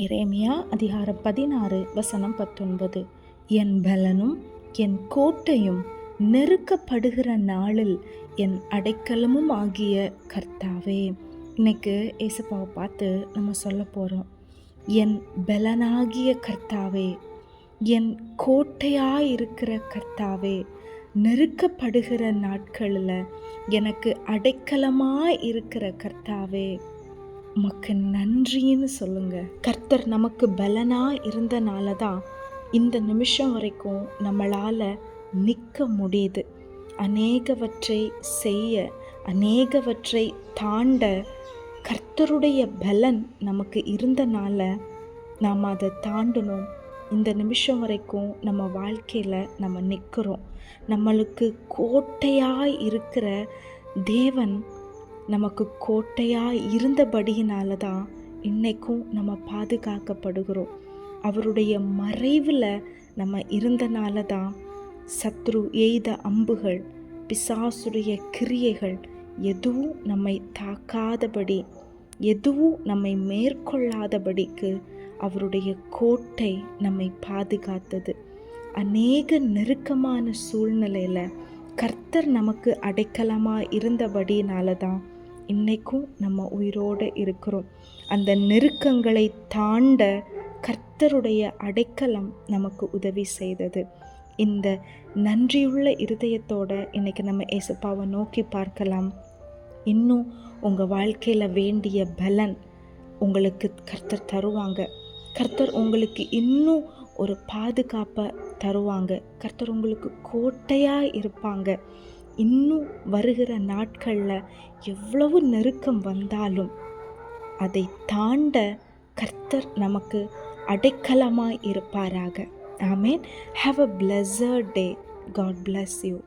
எரேமியா அதிகாரம் 16 வசனம் 19. என் பலனும் என் கோட்டையும் நெருக்கப்படுகிற நாளில் என் அடைக்கலமும் ஆகிய கர்த்தாவே. இன்னைக்கு ஏசப்பாவை பார்த்து நம்ம சொல்ல போகிறோம், என் பலனாகிய கர்த்தாவே, என் கோட்டையாக இருக்கிற கர்த்தாவே, நெருக்கப்படுகிற நாட்களில் எனக்கு அடைக்கலமாக இருக்கிற கர்த்தாவே, உமக்கு நன்றின்னு சொல்லுங்க. கர்த்தர் நமக்கு பலனா இருந்தனால தான் இந்த நிமிஷம் வரைக்கும் நம்மளால நிற்க முடியுது. அநேகவற்றை செய்ய, அநேகவற்றை தாண்ட கர்த்தருடைய பலன் நமக்கு இருந்தனால நாம் அதை தாண்டணும். இந்த நிமிஷம் வரைக்கும் நம்ம வாழ்க்கையில் நம்ம நிற்கிறோம். நம்மளுக்கு கோட்டையாய் இருக்கிற தேவன் நமக்கு கோட்டையாக இருந்தபடியினால தான் இன்றைக்கும் நம்ம பாதுகாக்கப்படுகிறோம். அவருடைய மறைவில் நம்ம இருந்தனால தான் சத்ரு எய்த அம்புகள், பிசாசுடைய கிரியைகள் எதுவும் நம்மை தாக்காதபடி, எதுவும் நம்மை மேற்கொள்ளாதபடிக்கு அவருடைய கோட்டை நம்மை பாதுகாத்தது. அநேக நெருக்கமான சூழ்நிலையில் கர்த்தர் நமக்கு அடைக்கலமாக இருந்தபடினால தான் இன்றைக்கும் நம்ம உயிரோடு இருக்கிறோம். அந்த நெருக்கங்களை தாண்ட கர்த்தருடைய அடைக்கலம் நமக்கு உதவி செய்தது. இந்த நன்றியுள்ள இருதயத்தோடு இன்றைக்கி நம்ம ஏசப்பாவை நோக்கி பார்க்கலாம். இன்னும் உங்கள் வாழ்க்கையில் வேண்டிய பலன் உங்களுக்கு கர்த்தர் தருவாங்க. கர்த்தர் உங்களுக்கு இன்னும் ஒரு பாதுகாப்பை தருவாங்க. கர்த்தர் உங்களுக்கு கோட்டையாக இருப்பாங்க. இன்னும் வருகிற நாட்களில் எவ்வளவு நெருக்கம் வந்தாலும் அதை தாண்ட கர்த்தர் நமக்கு அடைக்கலமாக இருப்பாராக. ஆமேன். Have a blessed day. God bless you.